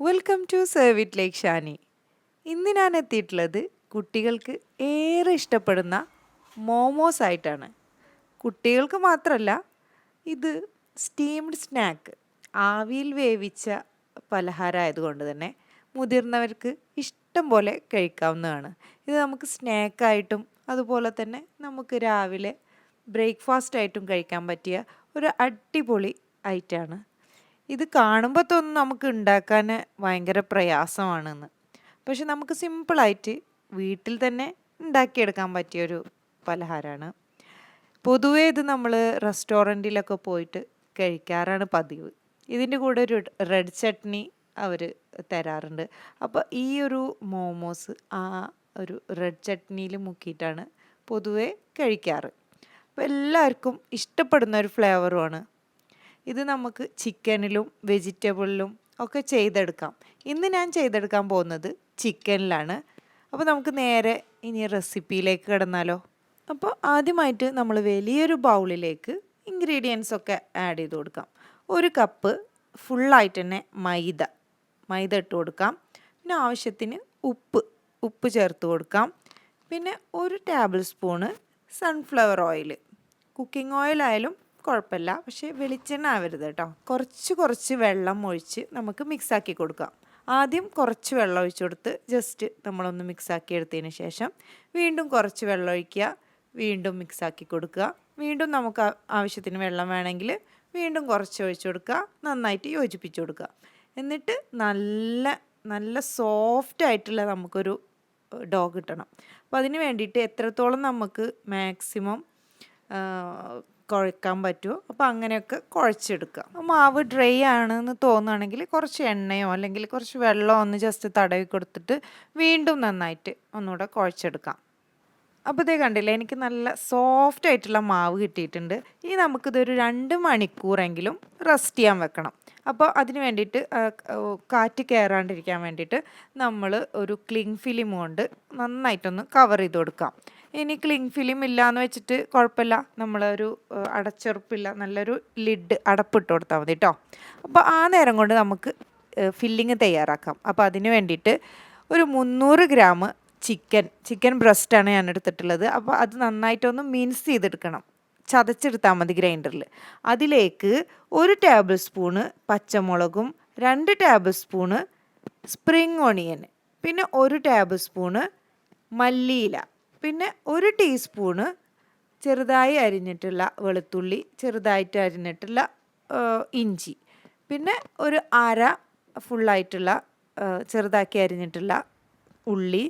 Welcome to serve it like Shani. ഇന്ന് ഞാൻ എത്തിയിട്ടുള്ളത് കുട്ടികൾക്ക് ഏറെ ഇഷ്ടപ്പെടുന്ന മോമോസ് ആയിട്ടാണ്. കുട്ടികൾക്ക് മാത്രമല്ല, ഇത് സ്റ്റീംഡ് സ്നാക്ക്, ആവിയിൽ വേവിച്ച പലഹാരമായതുകൊണ്ട് തന്നെ മുതിർന്നവർക്ക് ഇഷ്ടം പോലെ കഴിക്കാവുന്നതാണ്. ഇത് നമുക്ക് സ്നാക്കായിട്ടും അതുപോലെ തന്നെ നമുക്ക് രാവിലെ ബ്രേക്ക്ഫാസ്റ്റ് ആയിട്ടും കഴിക്കാൻ പറ്റിയ ഒരു അടിപൊളി ഐറ്റമാണ്. ഇത് കാണുമ്പോൾ തോന്നും നമുക്ക് ഉണ്ടാക്കാൻ ഭയങ്കര പ്രയാസമാണെന്ന്. പക്ഷെ നമുക്ക് സിമ്പിളായിട്ട് വീട്ടിൽ തന്നെ ഉണ്ടാക്കിയെടുക്കാൻ പറ്റിയൊരു പലഹാരമാണ്. പൊതുവേ ഇത് നമ്മൾ റെസ്റ്റോറൻറ്റിലൊക്കെ പോയിട്ട് കഴിക്കാറാണ് പതിവ്. ഇതിൻ്റെ കൂടെ ഒരു റെഡ് ചട്നി അവർ തരാറുണ്ട്. അപ്പോൾ ഈ ഒരു മോമോസ് ആ ഒരു റെഡ് ചട്നിയിൽ മുക്കിയിട്ടാണ് പൊതുവേ കഴിക്കാറ്. അപ്പോൾ എല്ലാവർക്കും ഇഷ്ടപ്പെടുന്ന ഒരു ഫ്ലേവറുമാണ്. ഇത് നമുക്ക് ചിക്കനിലും വെജിറ്റബിളിലും ഒക്കെ ചെയ്തെടുക്കാം. ഇന്ന് ഞാൻ ചെയ്തെടുക്കാൻ പോകുന്നത് ചിക്കനിലാണ്. അപ്പോൾ നമുക്ക് നേരെ ഇനി റെസിപ്പിയിലേക്ക് കിടന്നാലോ. അപ്പോൾ ആദ്യമായിട്ട് നമ്മൾ വലിയൊരു ബൗളിലേക്ക് ഇൻഗ്രീഡിയൻസ് ഒക്കെ ആഡ് ചെയ്ത് കൊടുക്കാം. 1 കപ്പ് ഫുള്ളായിട്ട് തന്നെ മൈദ ഇട്ട് കൊടുക്കാം. പിന്നെ ആവശ്യത്തിന് ഉപ്പ് ചേർത്ത് കൊടുക്കാം. പിന്നെ 1 tablespoon sunflower oil. Cooking ഓയിലായാലും കുഴപ്പമില്ല, പക്ഷേ വെളിച്ചെണ്ണ ആവരുത് കേട്ടോ. കുറച്ച് വെള്ളം ഒഴിച്ച് നമുക്ക് മിക്സാക്കി കൊടുക്കാം. ആദ്യം കുറച്ച് വെള്ളം ഒഴിച്ച് കൊടുത്ത് ജസ്റ്റ് നമ്മളൊന്ന് മിക്സാക്കി എടുത്തതിന് ശേഷം വീണ്ടും കുറച്ച് വെള്ളം ഒഴിക്കുക, വീണ്ടും മിക്സാക്കി കൊടുക്കുക. വീണ്ടും നമുക്ക് ആവശ്യത്തിന് വെള്ളം വേണമെങ്കിൽ വീണ്ടും കുറച്ച് ഒഴിച്ച് കൊടുക്കുക, നന്നായിട്ട് യോജിപ്പിച്ച് കൊടുക്കുക. എന്നിട്ട് നല്ല സോഫ്റ്റ് ആയിട്ടുള്ള നമുക്കൊരു ഡോ കിട്ടണം. അപ്പോൾ അതിന് വേണ്ടിയിട്ട് എത്രത്തോളം നമുക്ക് മാക്സിമം കുഴക്കാൻ പറ്റുമോ അപ്പോൾ അങ്ങനെയൊക്കെ കുഴച്ചെടുക്കുക. മാവ് ഡ്രൈ ആണെന്ന് തോന്നുകയാണെങ്കിൽ കുറച്ച് എണ്ണയോ അല്ലെങ്കിൽ കുറച്ച് വെള്ളമോ ഒന്ന് ജസ്റ്റ് തടവി കൊടുത്തിട്ട് വീണ്ടും നന്നായിട്ട് ഒന്നുകൂടെ കുഴച്ചെടുക്കാം. അപ്പോൾ ഇതേ കണ്ടില്ലേ, എനിക്ക് നല്ല സോഫ്റ്റ് ആയിട്ടുള്ള മാവ് കിട്ടിയിട്ടുണ്ട്. ഇനി നമുക്കിതൊരു 2 മണിക്കൂറെങ്കിലും റെസ്റ്റ് ചെയ്യാൻ വെക്കണം. അപ്പോൾ അതിന് വേണ്ടിയിട്ട് കാറ്റ് കയറാണ്ടിരിക്കാൻ വേണ്ടിയിട്ട് നമ്മൾ ഒരു ക്ലിങ് ഫിലിം കൊണ്ട് നന്നായിട്ടൊന്ന് കവർ ചെയ്ത് കൊടുക്കാം. ഇനി ക്ലിങ് ഫിലിം ഇല്ലയെന്ന് വെച്ചിട്ട് കുഴപ്പമില്ല, നമ്മളൊരു അടച്ചുറപ്പില്ല നല്ലൊരു അടപ്പിട്ട് കൊടുത്താൽ മതി കേട്ടോ. അപ്പോൾ ആ നേരം കൊണ്ട് നമുക്ക് ഫില്ലിങ് തയ്യാറാക്കാം. അപ്പോൾ അതിന് വേണ്ടിയിട്ട് ഒരു 300 ഗ്രാം ചിക്കൻ ബ്രസ്റ്റാണ് ഞാൻ എടുത്തിട്ടുള്ളത്. അപ്പോൾ അത് നന്നായിട്ടൊന്ന് മിൻസ് ചെയ്തെടുക്കണം, ചതച്ചെടുത്താൽ മതി ഗ്രൈൻഡറിൽ. അതിലേക്ക് 1 ടേബിൾ സ്പൂണ് പച്ചമുളകും 2 ടേബിൾ സ്പൂണ് സ്പ്രിംഗ് ഓണിയൻ, പിന്നെ 1 ടേബിൾ സ്പൂണ് മല്ലിയില, പിന്നെ 1 ടീസ്പൂണ് ചെറുതായി അരിഞ്ഞിട്ടുള്ള വെളുത്തുള്ളി, ചെറുതായിട്ട് അരിഞ്ഞിട്ടുള്ള ഇഞ്ചി, പിന്നെ ഒരു ഫുള്ളായിട്ടുള്ള ചെറുതാക്കി അരിഞ്ഞിട്ടുള്ള ഉള്ളി,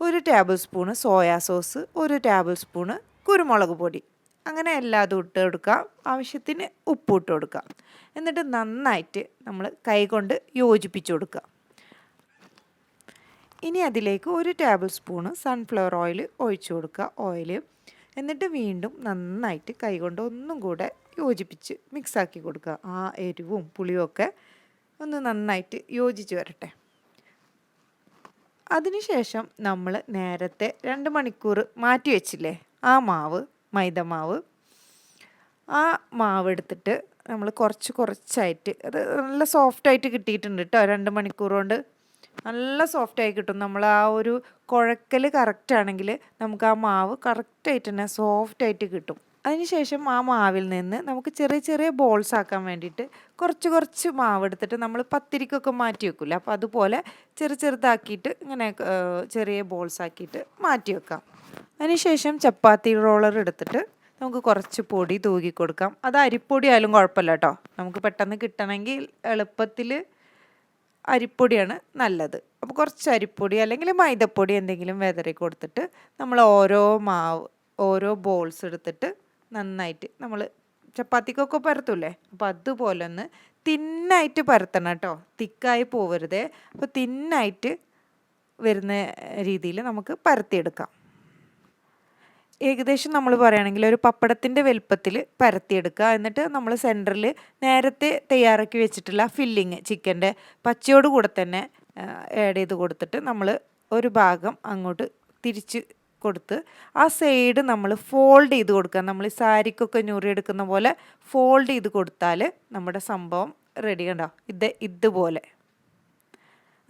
1 table spoon soya sauce, 1 table spoon കുരുമുളക് പൊടി. അങ്ങനെ എല്ലാതും ഇട്ട് കൊടുക്കുക. ആവശ്യത്തിന് ഉപ്പ് ഇട്ട് കൊടുക്കുക. എന്നിട്ട് നന്നായിട്ട് നമ്മൾ കൈകൊണ്ട് യോജിപ്പിച്ച് കൊടുക്കുക. ഇനി അതിലേക്ക് 1 ടേബിൾ സ്പൂണ് സൺഫ്ലവർ ഓയിൽ ഒഴിച്ചു കൊടുക്കുക. എന്നിട്ട് വീണ്ടും നന്നായിട്ട് കൈകൊണ്ട് ഒന്നും കൂടെ യോജിപ്പിച്ച് മിക്സാക്കി കൊടുക്കുക. ആ എരിവും പുളിയും ഒക്കെ ഒന്ന് നന്നായിട്ട് യോജിച്ച് വരട്ടെ. അതിനുശേഷം നമ്മൾ നേരത്തെ 2 മണിക്കൂർ മാറ്റി വെച്ചില്ലേ ആ മൈദമാവ്, ആ മാവ് എടുത്തിട്ട് നമ്മൾ കുറച്ചായിട്ട്, അത് നല്ല സോഫ്റ്റായിട്ട് കിട്ടിയിട്ടുണ്ട് കേട്ടോ. 2 മണിക്കൂർ കൊണ്ട് നല്ല സോഫ്റ്റായി കിട്ടും. നമ്മൾ ആ ഒരു കുഴക്കൽ കറക്റ്റ് ആണെങ്കിൽ നമുക്ക് ആ മാവ് കറക്റ്റായിട്ട് തന്നെ സോഫ്റ്റായിട്ട് കിട്ടും. അതിനുശേഷം ആ മാവിൽ നിന്ന് നമുക്ക് ചെറിയ ബോൾസ് ആക്കാൻ വേണ്ടിയിട്ട് കുറച്ച് മാവ് എടുത്തിട്ട് നമ്മൾ പത്തിരിക്കൊക്കെ മാറ്റി വെക്കില്ല, അപ്പോൾ അതുപോലെ ചെറുതാക്കിയിട്ട് ഇങ്ങനെ ചെറിയ ബോൾസ് ആക്കിയിട്ട് മാറ്റി വെക്കാം. അതിനുശേഷം ചപ്പാത്തി റോളർ എടുത്തിട്ട് നമുക്ക് കുറച്ച് പൊടി തൂകി കൊടുക്കാം. അത് അരിപ്പൊടി ആയാലും കുഴപ്പമില്ല കേട്ടോ. നമുക്ക് പെട്ടെന്ന് കിട്ടണമെങ്കിൽ എളുപ്പത്തിൽ അരിപ്പൊടിയാണ് നല്ലത്. അപ്പോൾ കുറച്ച് അരിപ്പൊടി അല്ലെങ്കിൽ മൈദപ്പൊടി എന്തെങ്കിലും വിതറി കൊടുത്തിട്ട് നമ്മൾ ഓരോ ബോൾസ് എടുത്തിട്ട് നന്നായിട്ട് നമ്മൾ ചപ്പാത്തിക്കൊക്കെ പരത്തൂല്ലേ, അപ്പോൾ അതുപോലെ ഒന്ന് തിന്നായിട്ട് പരത്തണം കേട്ടോ. തിക്കായി പോവരുതേ. അപ്പോൾ തിന്നായിട്ട് വരുന്ന രീതിയിൽ നമുക്ക് പരത്തിയെടുക്കാം. ഏകദേശം നമ്മൾ പറയുകയാണെങ്കിൽ ഒരു പപ്പടത്തിൻ്റെ വലുപ്പത്തിൽ പരത്തിയെടുക്കുക. എന്നിട്ട് നമ്മൾ സെൻറ്ററിൽ നേരത്തെ തയ്യാറാക്കി വെച്ചിട്ടുള്ള ഫില്ലിങ് ചിക്കൻ്റെ പച്ചയോട് കൂടെ തന്നെ ആഡ് ചെയ്ത് കൊടുത്തിട്ട് നമ്മൾ ഒരു ഭാഗം അങ്ങോട്ട് തിരിച്ച് കൊടുത്ത് ആ സൈഡ് നമ്മൾ ഫോൾഡ് ചെയ്ത് കൊടുക്കുക. നമ്മൾ ഈ സാരിക്കൊക്കെ ഞുറിയെടുക്കുന്ന പോലെ ഫോൾഡ് ചെയ്ത് കൊടുത്താൽ നമ്മുടെ സംഭവം റെഡി. കണ്ടോ, ഇതുപോലെ.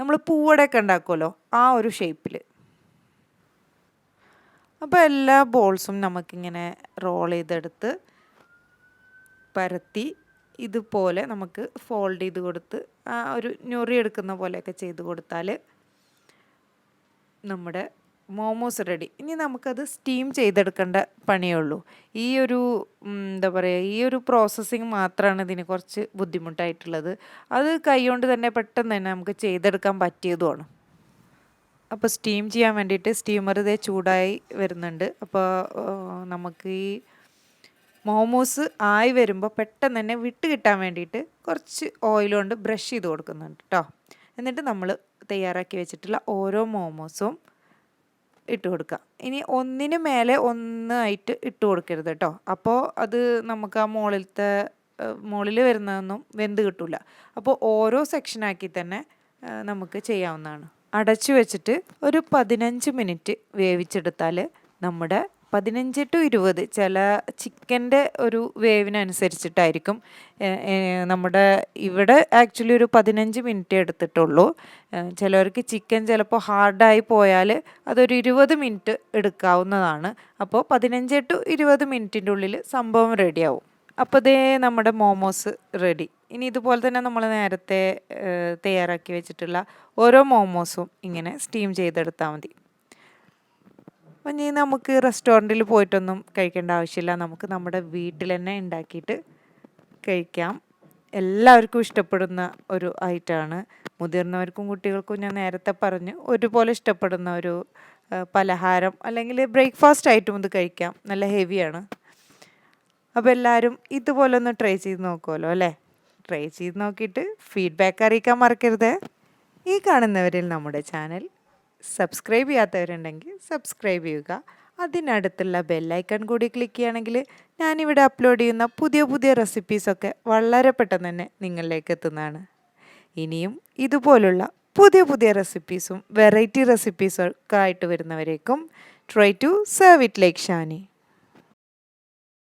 നമ്മൾ പൂവടയൊക്കെ ഉണ്ടാക്കുമല്ലോ ആ ഒരു ഷേപ്പിൽ. അപ്പോൾ എല്ലാ ബോൾസും നമുക്കിങ്ങനെ റോൾ ചെയ്തെടുത്ത് പരത്തി ഇതുപോലെ നമുക്ക് ഫോൾഡ് ചെയ്ത് കൊടുത്ത് ആ ഒരു ഞൊറി എടുക്കുന്ന പോലെയൊക്കെ ചെയ്ത് കൊടുത്താൽ നമ്മുടെ മോമോസ് റെഡി. ഇനി നമുക്കത് സ്റ്റീം ചെയ്തെടുക്കേണ്ട പണിയേ ഉള്ളൂ. ഈ ഒരു എന്താ പറയുക, ഈ ഒരു പ്രോസസ്സിങ് മാത്രമാണ് ഇതിന് കുറച്ച് ബുദ്ധിമുട്ടായിട്ടുള്ളത്. അത് കൈകൊണ്ട് തന്നെ പെട്ടെന്ന് തന്നെ നമുക്ക് ചെയ്തെടുക്കാൻ പറ്റിയതുമാണ്. അപ്പോൾ സ്റ്റീം ചെയ്യാൻ വേണ്ടിയിട്ട് സ്റ്റീമർ ഇതേ ചൂടായി വരുന്നുണ്ട്. അപ്പോൾ നമുക്ക് ഈ മോമോസ് ആയി വരുമ്പോൾ പെട്ടെന്ന് തന്നെ വിട്ട് കിട്ടാൻ വേണ്ടിയിട്ട് കുറച്ച് ഓയിൽ കൊണ്ട് ബ്രഷ് ചെയ്ത് കൊടുക്കുന്നുണ്ട് കേട്ടോ. എന്നിട്ട് നമ്മൾ തയ്യാറാക്കി വെച്ചിട്ടുള്ള ഓരോ മോമോസും ഇട്ട് കൊടുക്കുക. ഇനി ഒന്നിന് മേലെ ഒന്നായിട്ട് ഇട്ട് കൊടുക്കരുത് കേട്ടോ. അപ്പോൾ അത് നമുക്ക് ആ മുകളിൽ വരുന്നതൊന്നും വെന്ത് കിട്ടില്ല. അപ്പോൾ ഓരോ സെക്ഷനാക്കി തന്നെ നമുക്ക് ചെയ്യാവുന്നതാണ്. അടച്ചു വെച്ചിട്ട് ഒരു 15 മിനിറ്റ് വേവിച്ചെടുത്താൽ നമ്മുടെ 15 to 20, ചില ചിക്കൻ്റെ ഒരു വേവിനനുസരിച്ചിട്ടായിരിക്കും. നമ്മുടെ ഇവിടെ ആക്ച്വലി ഒരു 15 മിനിറ്റ് എടുത്തിട്ടുള്ളൂ. ചിലവർക്ക് ചിക്കൻ ചിലപ്പോൾ ഹാർഡായി പോയാൽ അതൊരു 20 മിനിറ്റ് എടുക്കാവുന്നതാണ്. അപ്പോൾ 15 to 20 മിനിറ്റിൻ്റെ ഉള്ളിൽ സംഭവം റെഡിയാവും. അപ്പോൾ ദേ നമ്മുടെ മോമോസ് റെഡി. ഇനി ഇതുപോലെ തന്നെ നമ്മൾ നേരത്തെ തയ്യാറാക്കി വെച്ചിട്ടുള്ള ഓരോ മോമോസും ഇങ്ങനെ സ്റ്റീം ചെയ്തെടുത്താൽ മതി. അപ്പം ഇനി നമുക്ക് റെസ്റ്റോറൻറ്റിൽ പോയിട്ടൊന്നും കഴിക്കേണ്ട ആവശ്യമില്ല. നമുക്ക് നമ്മുടെ വീട്ടിൽ തന്നെ ഉണ്ടാക്കിയിട്ട് കഴിക്കാം. എല്ലാവർക്കും ഇഷ്ടപ്പെടുന്ന ഒരു ഐറ്റമാണ്. മുതിർന്നവർക്കും കുട്ടികൾക്കും ഞാൻ നേരത്തെ പറഞ്ഞു ഒരുപോലെ ഇഷ്ടപ്പെടുന്ന ഒരു പലഹാരം അല്ലെങ്കിൽ ബ്രേക്ക്ഫാസ്റ്റ് ആയിട്ടും ഇത് കഴിക്കാം. നല്ല ഹെവിയാണ്. അപ്പോൾ എല്ലാവരും ഇതുപോലെ ഒന്ന് ട്രൈ ചെയ്ത് നോക്കുമല്ലോ അല്ലേ? ട്രൈ ചെയ്ത് നോക്കിയിട്ട് ഫീഡ്ബാക്ക് അറിയിക്കാൻ മറക്കരുത്. ഈ കാണുന്നവരിൽ നമ്മുടെ ചാനൽ സബ്സ്ക്രൈബ് ചെയ്യാത്തവരുണ്ടെങ്കിൽ സബ്സ്ക്രൈബ് ചെയ്യുക. അതിനടുത്തുള്ള ബെല്ലൈക്കൺ കൂടി ക്ലിക്ക് ചെയ്യുകയാണെങ്കിൽ ഞാനിവിടെ അപ്ലോഡ് ചെയ്യുന്ന പുതിയ പുതിയ റെസിപ്പീസൊക്കെ വളരെ പെട്ടെന്ന് തന്നെ നിങ്ങളിലേക്ക് എത്തുന്നതാണ്. ഇനിയും ഇതുപോലുള്ള പുതിയ പുതിയ റെസിപ്പീസും വെറൈറ്റി റെസിപ്പീസൊക്കെ ആയിട്ട് വരുന്നവരേക്കും try to serve it like Shani.